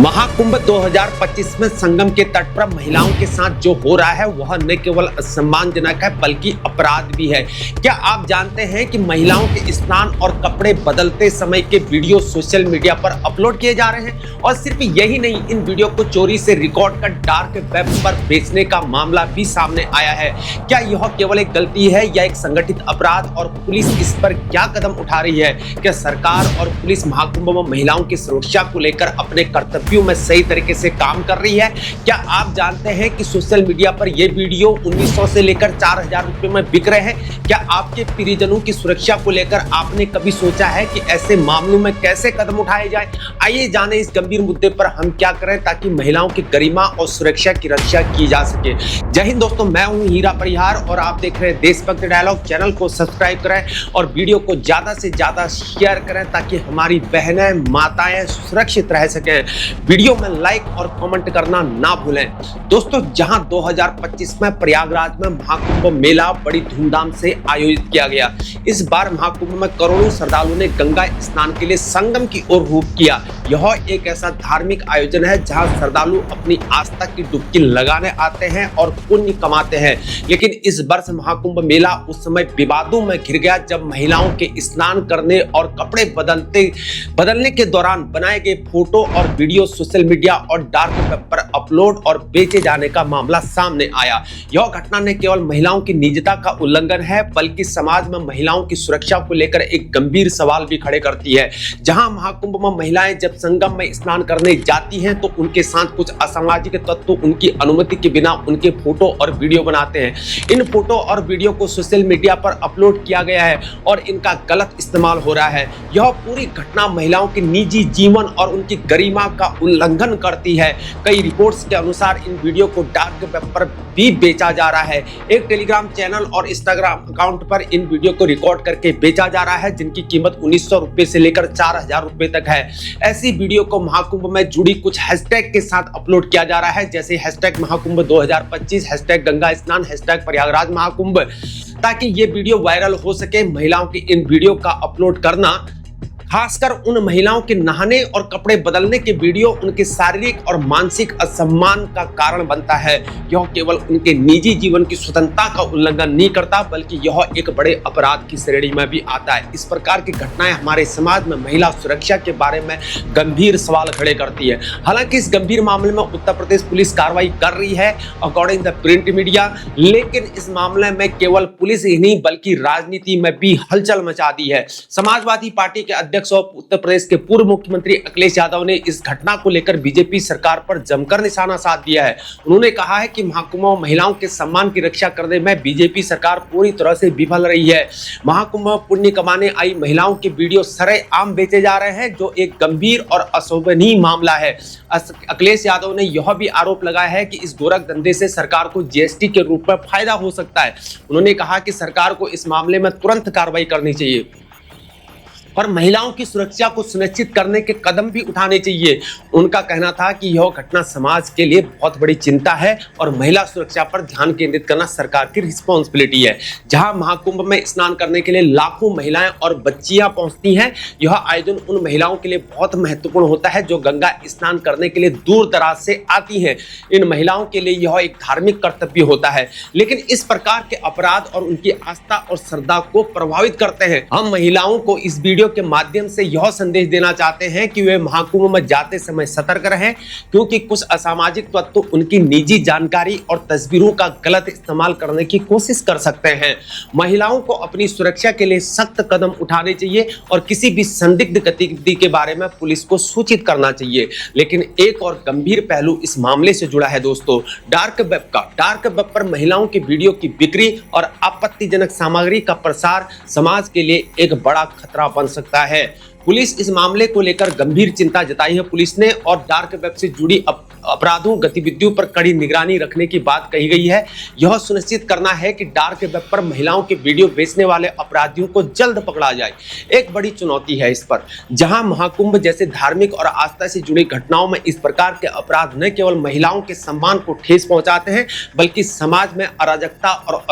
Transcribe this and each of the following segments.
महाकुंभ 2025 में संगम के तट पर महिलाओं के साथ जो हो रहा है वह न केवल सम्मानजनक है बल्कि अपराध भी है। क्या आप जानते हैं कि महिलाओं के स्नान और कपड़े बदलते समय के वीडियो सोशल मीडिया पर अपलोड किए जा रहे हैं और सिर्फ यही नहीं, इन वीडियो को चोरी से रिकॉर्ड कर डार्क वेब पर बेचने का मामला भी सामने आया है। क्या यह केवल एक गलती है या एक संगठित अपराध और पुलिस इस पर क्या कदम उठा रही है? क्या सरकार और पुलिस महाकुंभ में महिलाओं की सुरक्षा को लेकर अपने कर्तव्यों में सही तरीके से काम कर रही है? क्या आप जानते हैं कि सोशल मीडिया पर ये वीडियो 1900 से लेकर 4000 रुपए में बिक रहे हैं? क्या आपके परिजनों की सुरक्षा को लेकर आपने कभी सोचा है कि ऐसे मामलों में कैसे कदम उठाए जाए? आइए जाने इस गंभीर मुद्दे पर हम क्या करें ताकि महिलाओं की गरिमा और सुरक्षा की रक्षा की जा सके। जय हिंद दोस्तों, मैं हूं हीरा परिहार और आप देख रहे हैं देशभक्त डायलॉग। चैनल को सब्सक्राइब करें और वीडियो को ज्यादा से ज्यादा शेयर करें ताकि हमारी बहनें माताएं सुरक्षित रह सकें। वीडियो में लाइक और कमेंट करना ना भूलें। दोस्तों, जहां 2025 में प्रयागराज में महाकुंभ मेला बड़ी धूमधाम से आयोजित किया गया, इस बार महाकुंभ में करोड़ों श्रद्धालुओं ने गंगा स्नान के लिए संगम की ओर रुख किया। यह एक ऐसा धार्मिक आयोजन है जहां श्रद्धालु अपनी आस्था की डुबकी लगाने आते हैं और पुण्य कमाते हैं। लेकिन इस वर्ष महाकुंभ मेला उस समय विवादों में घिर गया जब महिलाओं के स्नान करने और कपड़े बदलने के दौरान बनाए गए फोटो और वीडियो सोशल मीडिया और डार्क वेब पर अपलोड और बेचे जाने का मामला सामने आया। यह घटना न केवल महिलाओं की निजता का उल्लंघन है बल्कि समाज में महिलाओं की सुरक्षा को लेकर एक गंभीर सवाल भी खड़े करती है। जहां महाकुंभ में महिलाएं जब संगम में स्नान करने जाती हैं तो उनके साथ कुछ असामाजिक तत्व उनकी अनुमति के बिना उनके फोटो और वीडियो बनाते हैं। इन फोटो और वीडियो को सोशल मीडिया पर अपलोड किया गया है और इनका गलत इस्तेमाल हो रहा है। यह पूरी घटना महिलाओं के निजी जीवन और उनकी गरिमा का उल्लंघन करती है। कई रिपोर्ट्स के अनुसार इन वीडियो को डार्क वेब पर भी बेचा जा रहा है। एक टेलीग्राम चैनल और इंस्टाग्राम अकाउंट पर इन वीडियो को रिकॉर्ड करके बेचा जा रहा है जिनकी कीमत 1900 रुपए से लेकर 4000 रुपए तक है। ऐसी वीडियो को महाकुंभ में जुड़ी कुछ हैशटैग के साथ अपलोड किया जा रहा है, जैसे हैशटैग महाकुंभ 2025, हैशटैग गंगा स्नान, हैशटैग प्रयागराज महाकुंभ, ताकि ये वीडियो वायरल हो सके। महिलाओं की इन वीडियो का अपलोड करना खासकर उन महिलाओं के नहाने और कपड़े बदलने के वीडियो उनके शारीरिक और मानसिक असम्मान का कारण बनता है। यह केवल उनके निजी जीवन की स्वतंत्रता का उल्लंघन नहीं करता बल्कि यह एक बड़े अपराध की श्रेणी में भी आता है। इस प्रकार की घटनाएं हमारे समाज में महिला सुरक्षा के बारे में गंभीर सवाल खड़े करती है। हालांकि इस गंभीर मामले में उत्तर प्रदेश पुलिस कार्रवाई कर रही है अकॉर्डिंग द प्रिंट मीडिया, लेकिन इस मामले में केवल पुलिस ही नहीं बल्कि राजनीति में भी हलचल मचा दी है। समाजवादी पार्टी के अध्यक्ष उत्तर प्रदेश के पूर्व मुख्यमंत्री अखिलेश यादव ने इस घटना को लेकर बीजेपी सरकार पर जमकर निशाना साध दिया है। उन्होंने कहा है कि महाकुंभ में महिलाओं के सम्मान की रक्षा करने में बीजेपी सरकार पूरी तरह से विफल रही है। महाकुंभ में पुण्य कमाने आई महिलाओं के वीडियो सरेआम बेचे जा रहे हैं जो एक गंभीर और अशोभनीय मामला है। अखिलेश यादव ने यह भी आरोप लगाया है कि इस गोरख धंधे से सरकार को जीएसटी के रूप में फायदा हो सकता है। उन्होंने कहा कि सरकार को इस मामले में तुरंत कार्रवाई करनी चाहिए और महिलाओं की सुरक्षा को सुनिश्चित करने के कदम भी उठाने चाहिए। उनका कहना था कि यह घटना समाज के लिए बहुत बड़ी चिंता है और महिला सुरक्षा पर ध्यान केंद्रित करना सरकार की रिस्पॉन्सिबिलिटी है। जहां महाकुंभ में स्नान करने के लिए लाखों महिलाएं और बच्चियां पहुंचती हैं, यह आयोजन उन महिलाओं के लिए बहुत महत्वपूर्ण होता है जो गंगा स्नान करने के लिए दूर दराज से आती हैं। इन महिलाओं के लिए यह एक धार्मिक कर्तव्य होता है, लेकिन इस प्रकार के अपराध और उनकी आस्था और श्रद्धा को प्रभावित करते हैं। हम महिलाओं को इस वीडियो के माध्यम से यह संदेश देना चाहते हैं कि वे महाकुंभ में जाते समय सतर्क रहें, क्योंकि कुछ असामाजिक तत्व उनकी निजी जानकारी और तस्वीरों का गलत इस्तेमाल करने की कोशिश कर सकते हैं। महिलाओं को अपनी सुरक्षा के लिए सख्त कदम उठाने चाहिए और किसी भी संदिग्ध गतिविधि के बारे में पुलिस को सूचित करना चाहिए। लेकिन एक और गंभीर पहलू इस मामले से जुड़ा है दोस्तों, डार्क वेब का। डार्क वेब पर महिलाओं की वीडियो की बिक्री और आपत्तिजनक सामग्री का प्रसार समाज के लिए एक बड़ा खतरा बन सकता है। पुलिस इस मामले को लेकर गंभीर चिंता जताई है पुलिस ने और डार्क वेब से जुड़ी अपराधों गतिविधियों पर कड़ी निगरानी रखने की बात कही गई है। यह सुनिश्चित करना है कि डार्क वेब पर महिलाओं के वीडियो बेचने वाले अपराधियों को जल्द पकड़ा जाए। एक बड़ी चुनौती है इस पर, जहां महाकुंभ जैसे धार्मिक और आस्था से जुड़ी घटनाओं में इस प्रकार के अपराध न केवल महिलाओं के सम्मान को ठेस पहुंचाते हैं बल्कि समाज में अराजकता और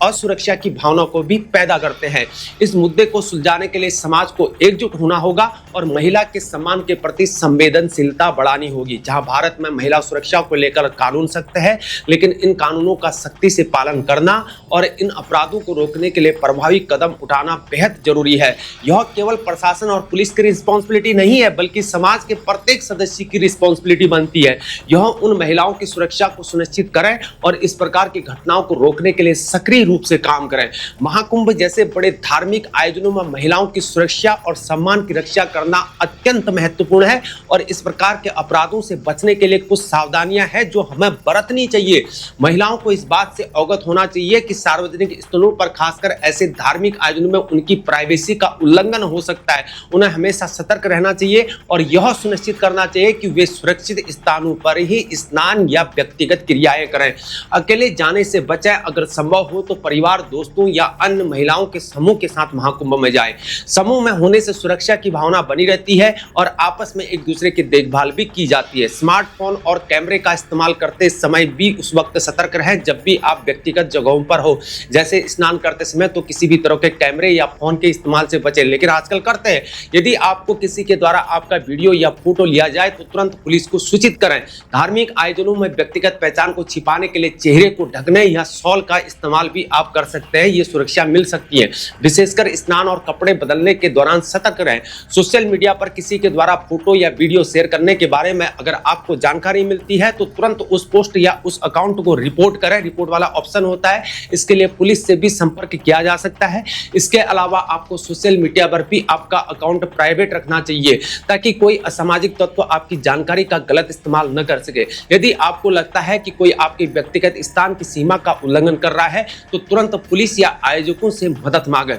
असुरक्षा की भावना को भी पैदा करते हैं। इस मुद्दे को सुलझाने के लिए समाज को एकजुट होना होगा और महिला के सम्मान के प्रति संवेदनशीलता बढ़ानी होगी। जहां भारत में महिला सुरक्षा को लेकर कानून सख्त है, लेकिन इन कानूनों का सख्ती से पालन करना और इन अपराधों को रोकने के लिए प्रभावी कदम उठाना बेहद जरूरी है। यह केवल प्रशासन और पुलिस की रिस्पॉन्सिबिलिटी नहीं है बल्कि समाज के प्रत्येक सदस्य की रिस्पॉन्सिबिलिटी बनती है। यह उन महिलाओं की सुरक्षा को सुनिश्चित करें और इस प्रकार की घटनाओं को रोकने के लिए सक्रिय रूप से काम करें। महाकुंभ जैसे बड़े धार्मिक आयोजनों में महिलाओं की सुरक्षा और सम्मान की रक्षा करना अत्यंत महत्वपूर्ण है और इस प्रकार के अपराधों से बचने के लिए कुछ सावधानियां हैं जो हमें बरतनी चाहिए। महिलाओं को इस बात से अवगत होना चाहिए कि सार्वजनिक स्थलों पर खासकर ऐसे धार्मिक आयोजनों में उनकी प्राइवेसी का उल्लंघन हो सकता है। उन्हें हमेशा सतर्क रहना चाहिए और यह सुनिश्चित करना चाहिए कि वे सुरक्षित स्थानों पर ही स्नान या व्यक्तिगत क्रियाएं करें। अकेले जाने से बचें। अगर संभव हो तो परिवार, दोस्तों या अन्य महिलाओं के समूह के साथ महाकुंभ में जाएं। समूह में होने से सुरक्षा की भावना बनी रहती है और आपस में एक दूसरे की देखभाल भी की जाती है। स्मार्टफोन और कैमरे का इस्तेमाल करते समय भी उस वक्त सतर्क रहें जब भी आप व्यक्तिगत जगहों पर हो, जैसे स्नान करते समय तो किसी भी तरह के कैमरे या फोन के इस्तेमाल से बचें, लेकिन आजकल करते हैं। यदि आपको किसी के द्वारा आपका वीडियो या फोटो लिया जाए तो तुरंत पुलिस को सूचित करें। धार्मिक आयोजनों में व्यक्तिगत पहचान को छिपाने के लिए चेहरे को ढकने या शॉल का इस्तेमाल भी आप कर सकते हैं। ये सुरक्षा मिल सकती है। विशेषकर स्नान और कपड़े बदलने के दौरान सतर्क रहें। सोशल मीडिया पर किसी के द्वारा फोटो या वीडियो शेयर करने के बारे में अगर आपको जानकारी मिलती है तो तुरंत उस पोस्ट या उस अकाउंट को रिपोर्ट करें। रिपोर्ट वाला ऑप्शन होता है, इसके लिए पुलिस से भी संपर्क किया जा सकता है। इसके अलावा आपको सोशल मीडिया पर भी आपका अकाउंट प्राइवेट रखना चाहिए ताकि कोई असामाजिक तत्व आपकी जानकारी का गलत इस्तेमाल न कर सके। यदि आपको लगता है कि कोई आपके व्यक्तिगत स्थान की सीमा का उल्लंघन कर रहा है तो तुरंत पुलिस या आयोजकों से मदद मांगें।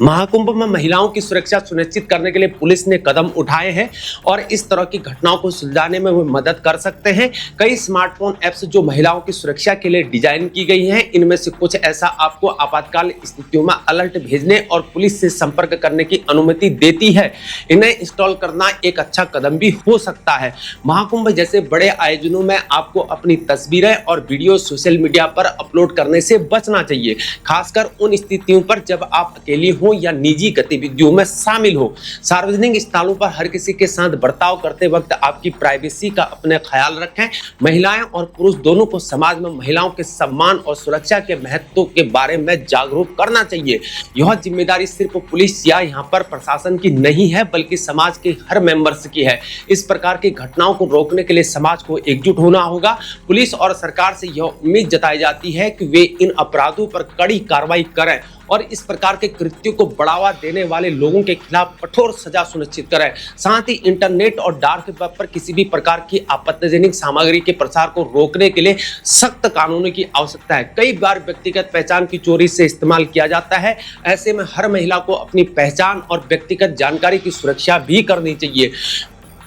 महाकुंभ में महिलाओं की सुरक्षा सुनिश्चित करने के लिए पुलिस ने कदम उठाए हैं और इस तरह की घटनाओं को सुलझाने में वे मदद कर सकते हैं। कई स्मार्टफोन ऐप्स जो महिलाओं की सुरक्षा के लिए डिजाइन की गई हैं, इनमें से कुछ ऐसा आपको आपातकाल स्थितियों में अलर्ट भेजने और पुलिस से संपर्क करने की अनुमति देती है। इन्हें इंस्टॉल करना एक अच्छा कदम भी हो सकता है। महाकुंभ जैसे बड़े आयोजनों में आपको अपनी तस्वीरें और वीडियो सोशल मीडिया पर अपलोड करने से बचना चाहिए, खासकर उन स्थितियों पर जब आप अकेली हो या निजी गतिविधियों में शामिल हो। सार्वजनिक स्थलों पर हर किसी के साथ बर्ताव करते वक्त आपकी प्राइवेसी का अपने ख्याल रखें। महिलाएं और पुरुष दोनों को समाज में महिलाओं के सम्मान और सुरक्षा के महत्व के बारे में जागरूक करना चाहिए। यह जिम्मेदारी सिर्फ पुलिस या यहाँ पर प्रशासन की नहीं है बल्कि समाज के हर मेंबर्स की है। इस प्रकार की घटनाओं को रोकने के लिए समाज को एकजुट होना होगा। पुलिस और सरकार से यह उम्मीद जताई जाती है कि वे इन अपराधों पर कड़ी कार्रवाई करें और इस प्रकार के कृत्यों को बढ़ावा देने वाले लोगों के खिलाफ कठोर सजा सुनिश्चित करें। साथ ही इंटरनेट और डार्क वेब पर किसी भी प्रकार की आपत्तिजनक सामग्री के प्रसार को रोकने के लिए सख्त कानूनों की आवश्यकता है। कई बार व्यक्तिगत पहचान की चोरी से इस्तेमाल किया जाता है। ऐसे में हर महिला को अपनी पहचान और व्यक्तिगत जानकारी की सुरक्षा भी करनी चाहिए।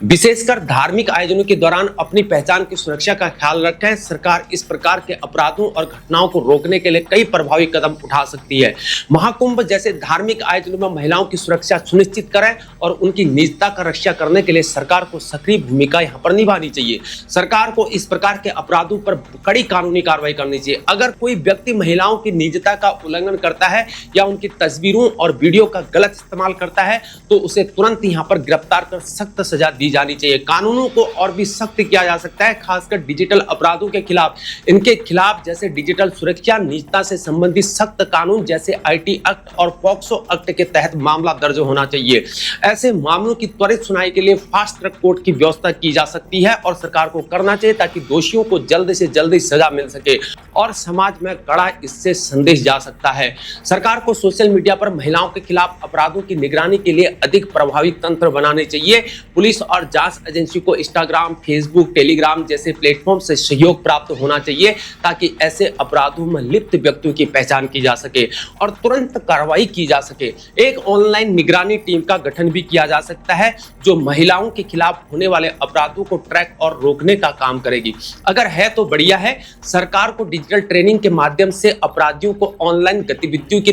विशेषकर धार्मिक आयोजनों के दौरान अपनी पहचान की सुरक्षा का ख्याल रखें। सरकार इस प्रकार के अपराधों और घटनाओं को रोकने के लिए कई प्रभावी कदम उठा सकती है। महाकुंभ जैसे धार्मिक आयोजनों में महिलाओं की सुरक्षा सुनिश्चित करें और उनकी निजता का रक्षा करने के लिए सरकार को सक्रिय भूमिका यहाँ पर निभानी चाहिए। सरकार को इस प्रकार के अपराधों पर कड़ी कानूनी कार्रवाई करनी चाहिए। अगर कोई व्यक्ति महिलाओं की निजता का उल्लंघन करता है या उनकी तस्वीरों और वीडियो का गलत इस्तेमाल करता है तो उसे तुरंत यहाँ पर गिरफ्तार कर सख्त सजा दी जानी चाहिए। कानूनों को और भी सख्त किया जा सकता है, खासकर डिजिटल अपराधों के खिलाफ। इनके खिलाफ जैसे डिजिटल सुरक्षा, निजता से संबंधित सख्त कानून जैसे आईटी एक्ट और पॉक्सो एक्ट के तहत मामला दर्ज होना चाहिए। ऐसे मामलों की त्वरित सुनवाई के लिए फास्ट ट्रैक कोर्ट की व्यवस्था की जा सकती है और सरकार को करना चाहिए ताकि दोषियों को जल्द से जल्द सजा मिल सके और समाज में कड़ा इससे संदेश जा सकता है। सरकार को सोशल मीडिया पर महिलाओं के खिलाफ अपराधों की निगरानी के लिए अधिक प्रभावी तंत्र बनाने चाहिए। पुलिस और और जांच एजेंसी को इंस्टाग्राम, फेसबुक, टेलीग्राम जैसे प्लेटफॉर्म से सहयोग प्राप्त होना चाहिए ताकि ऐसे अपराधों में लिप्त व्यक्तियों की पहचान की जा सके और तुरंत कार्रवाई की जा सके। एक ऑनलाइन निगरानी टीम का गठन भी किया जा सकता है जो महिलाओं के खिलाफ होने वाले अपराधों को ट्रैक और रोकने का काम करेगी। अगर है तो बढ़िया है। सरकार को डिजिटल ट्रेनिंग के माध्यम से अपराधियों को ऑनलाइन गतिविधियों की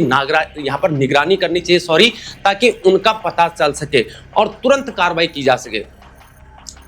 यहाँ पर निगरानी करनी चाहिए ताकि उनका पता चल सके और तुरंत कार्रवाई की जा सके।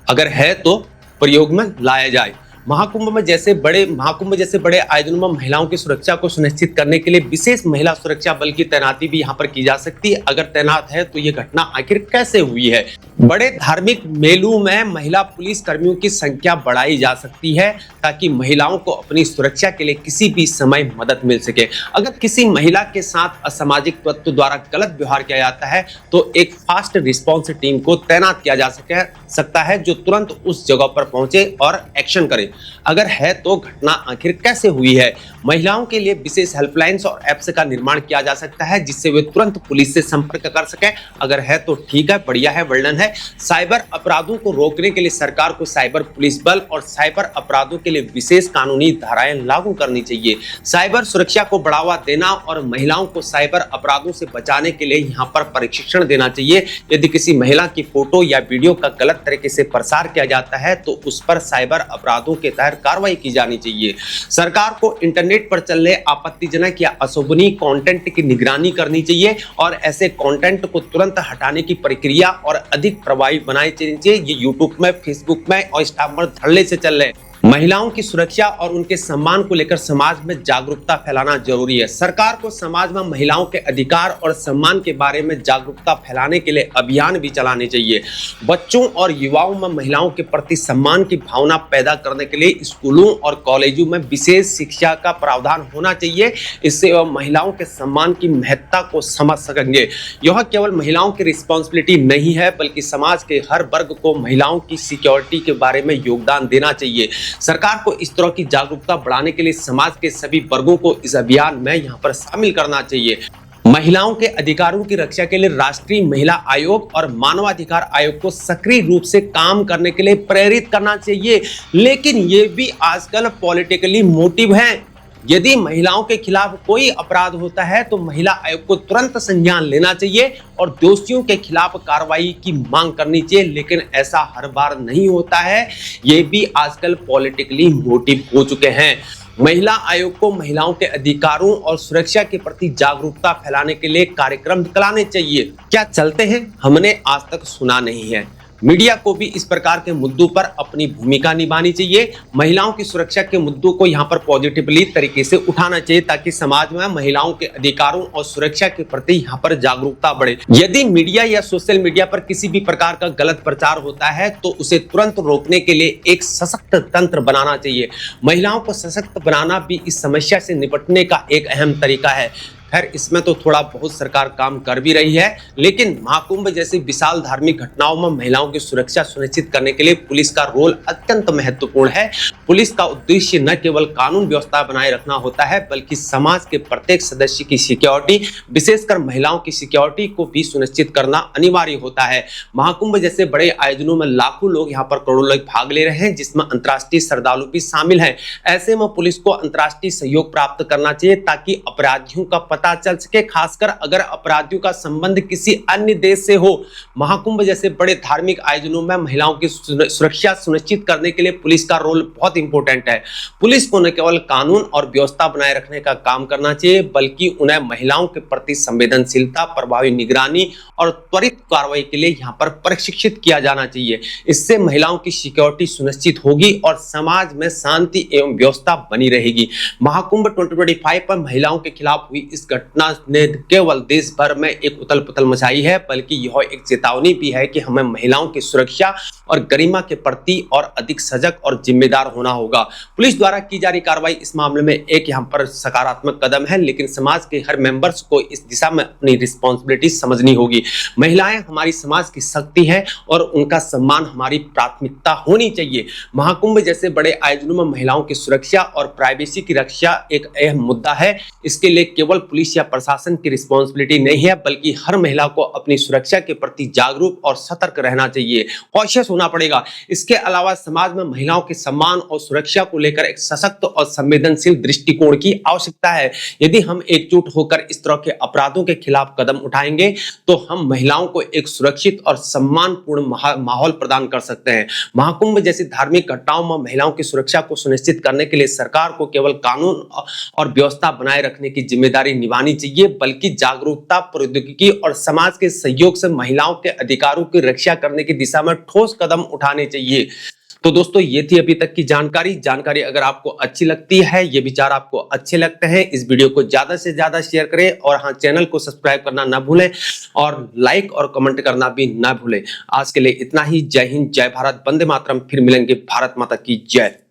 अगर है तो प्रयोग में लाया जाए। महाकुंभ जैसे बड़े आयोजनों में महिलाओं की सुरक्षा को सुनिश्चित करने के लिए विशेष महिला सुरक्षा बल की तैनाती भी यहाँ पर की जा सकती है। अगर तैनात है तो ये घटना आखिर कैसे हुई है? बड़े धार्मिक मेलों में महिला पुलिस कर्मियों की संख्या बढ़ाई जा सकती है ताकि महिलाओं को अपनी सुरक्षा के लिए किसी भी समय मदद मिल सके। अगर किसी महिला के साथ असामाजिक तत्व द्वारा गलत व्यवहार किया जाता है तो एक फास्ट रिस्पॉन्स टीम को तैनात किया जा सकता है जो तुरंत उस जगह पर पहुंचे और एक्शन करे। अगर है तो घटना आखिर कैसे हुई है? महिलाओं के लिए विशेष हेल्पलाइंस और ऐप्स का निर्माण किया जा सकता है जिससे वे तुरंत पुलिस से संपर्क कर सकें। अगर है तो ठीक है, बढ़िया है, वर्णन है। साइबर अपराधों को रोकने के लिए सरकार को साइबर पुलिस बल और साइबर अपराधों के लिए विशेष कानूनी धाराएं लागू करनी चाहिए। साइबर सुरक्षा को बढ़ावा देना और महिलाओं को साइबर अपराधों से बचाने के लिए यहाँ पर प्रशिक्षण देना चाहिए। यदि किसी महिला की फोटो या वीडियो का गलत तरीके से प्रसार किया जाता है तो उस पर साइबर अपराधों के तहत कार्रवाई की जानी चाहिए। सरकार को इंटरनेट पर चल रहे आपत्तिजनक या अशोभनीय कंटेंट की निगरानी करनी चाहिए और ऐसे कंटेंट को तुरंत हटाने की प्रक्रिया और अधिक प्रभावी बनानी चाहिए। ये यूट्यूब में, फेसबुक में और इंस्टाग्राम पर धड़ल्ले से चल रहे हैं। महिलाओं की सुरक्षा और उनके सम्मान को लेकर समाज में जागरूकता फैलाना जरूरी है। सरकार को समाज में महिलाओं के अधिकार और सम्मान के बारे में जागरूकता फैलाने के लिए अभियान भी चलाने चाहिए। बच्चों और युवाओं में महिलाओं के प्रति सम्मान की भावना पैदा करने के लिए स्कूलों और कॉलेजों में विशेष शिक्षा का प्रावधान होना चाहिए। इससे वह महिलाओं के सम्मान की महत्ता को समझ सकेंगे। यह केवल महिलाओं की रिस्पॉन्सिबिलिटी नहीं है बल्कि समाज के हर वर्ग को महिलाओं की सिक्योरिटी के बारे में योगदान देना चाहिए। सरकार को इस तरह की जागरूकता बढ़ाने के लिए समाज के सभी वर्गों को इस अभियान में यहाँ पर शामिल करना चाहिए। महिलाओं के अधिकारों की रक्षा के लिए राष्ट्रीय महिला आयोग और मानवाधिकार आयोग को सक्रिय रूप से काम करने के लिए प्रेरित करना चाहिए। लेकिन ये भी आजकल पॉलिटिकली मोटिव है। यदि महिलाओं के खिलाफ कोई अपराध होता है तो महिला आयोग को तुरंत संज्ञान लेना चाहिए और दोषियों के खिलाफ कार्रवाई की मांग करनी चाहिए। लेकिन ऐसा हर बार नहीं होता है। ये भी आजकल पॉलिटिकली मोटिव हो चुके हैं। महिला आयोग को महिलाओं के अधिकारों और सुरक्षा के प्रति जागरूकता फैलाने के लिए कार्यक्रम चलाने चाहिए। क्या चलते हैं? हमने आज तक सुना नहीं है। मीडिया को भी इस प्रकार के मुद्दों पर अपनी भूमिका निभानी चाहिए। महिलाओं की सुरक्षा के मुद्दों को यहाँ पर पॉजिटिवली तरीके से उठाना चाहिए ताकि समाज में महिलाओं के अधिकारों और सुरक्षा के प्रति यहाँ पर जागरूकता बढ़े। यदि मीडिया या सोशल मीडिया पर किसी भी प्रकार का गलत प्रचार होता है तो उसे तुरंत रोकने के लिए एक सशक्त तंत्र बनाना चाहिए। महिलाओं को सशक्त बनाना भी इस समस्या से निपटने का एक अहम तरीका है। खैर, इसमें तो थोड़ा बहुत सरकार काम कर भी रही है, लेकिन महाकुंभ जैसी विशाल धार्मिक घटनाओं में महिलाओं की सुरक्षा सुनिश्चित करने के लिए पुलिस का रोल अत्यंत महत्वपूर्ण है। पुलिस का उद्देश्य न केवल कानून व्यवस्था बनाए रखना होता है बल्कि समाज के प्रत्येक सदस्य की सिक्योरिटी, विशेषकर महिलाओं की सिक्योरिटी को भी सुनिश्चित करना अनिवार्य होता है। महाकुंभ जैसे बड़े आयोजनों में लाखों लोग यहाँ पर करोड़ों लोग भाग ले रहे हैं जिसमें अंतर्राष्ट्रीय श्रद्धालु भी शामिल हैं। ऐसे में पुलिस को अंतर्राष्ट्रीय सहयोग प्राप्त करना चाहिए ताकि अपराधियों का पता चल सके, खासकर अगर अपराधियों का संबंध किसी अन्य देश से हो। महाकुंभ जैसे बड़े धार्मिक आयोजनों में महिलाओं की सुरक्षा सुनिश्चित करने के लिए पुलिस का रोल बहुत इंपॉर्टेंट है। पुलिस को न केवल कानून और व्यवस्था बनाए रखने का काम करना चाहिए बल्कि उन्हें महिलाओं के प्रति संवेदनशीलता, प्रभावी निगरानी और त्वरित कार्रवाई के लिए यहाँ पर प्रशिक्षित किया जाना चाहिए। इससे महिलाओं की सिक्योरिटी सुनिश्चित होगी और समाज में शांति एवं व्यवस्था बनी रहेगी। महाकुंभ 2025 पर महिलाओं के खिलाफ हुई इस घटना ने केवल देश भर में एक उथल पुथल मचाई है बल्कि यह एक चेतावनी भी है कि हमें महिलाओं की सुरक्षा और गरिमा के प्रति और अधिक सजग और जिम्मेदार होना होगा। पुलिस द्वारा की जा रही कार्रवाई इस मामले में एक यहाँ पर सकारात्मक कदम है, लेकिन समाज के हर मेंबर्स को इस दिशा में अपनी रिस्पॉन्सिबिलिटी समझनी होगी। महिलाएं हमारी समाज की शक्ति है और उनका सम्मान हमारी प्राथमिकता होनी चाहिए। महाकुंभ जैसे बड़े आयोजनों में महिलाओं की सुरक्षा और प्राइवेसी की रक्षा एक अहम मुद्दा है। इसके लिए केवल पुलिस पुलिस या प्रशासन की रिस्पॉन्सिबिलिटी नहीं है, बल्कि हर महिला को अपनी सुरक्षा के प्रति जागरूक और सतर्क रहना चाहिए, कॉशियस होना पड़ेगा। इसके अलावा समाज में महिलाओं के सम्मान और सुरक्षा को लेकर एक सशक्त और संवेदनशील दृष्टिकोण की आवश्यकता है। यदि हम एकजुट होकर इस तरह के अपराधों के खिलाफ कदम उठाएंगे तो हम महिलाओं को एक सुरक्षित और सम्मानपूर्ण माहौल प्रदान कर सकते हैं। महाकुंभ जैसी धार्मिक घटनाओं में महिलाओं की सुरक्षा को सुनिश्चित करने के लिए सरकार को केवल कानून और व्यवस्था बनाए रखने की जिम्मेदारी निभानी चाहिए, बल्कि जागरूकता, प्रौद्योगिकी और समाज के सहयोग से महिलाओं के अधिकारों की रक्षा करने की दिशा में ठोस कदम उठाने चाहिए। तो दोस्तों, ये थी अभी तक की जानकारी अगर आपको अच्छी लगती है, ये विचार आपको अच्छे लगते हैं, इस वीडियो को ज्यादा से ज्यादा शेयर करें और हाँ, चैनल को सब्सक्राइब करना ना भूलें और लाइक और कमेंट करना भी ना भूलें। आज के लिए इतना ही। जय हिंद, जय भारत, वंदे मातरम। फिर मिलेंगे। भारत माता की जय।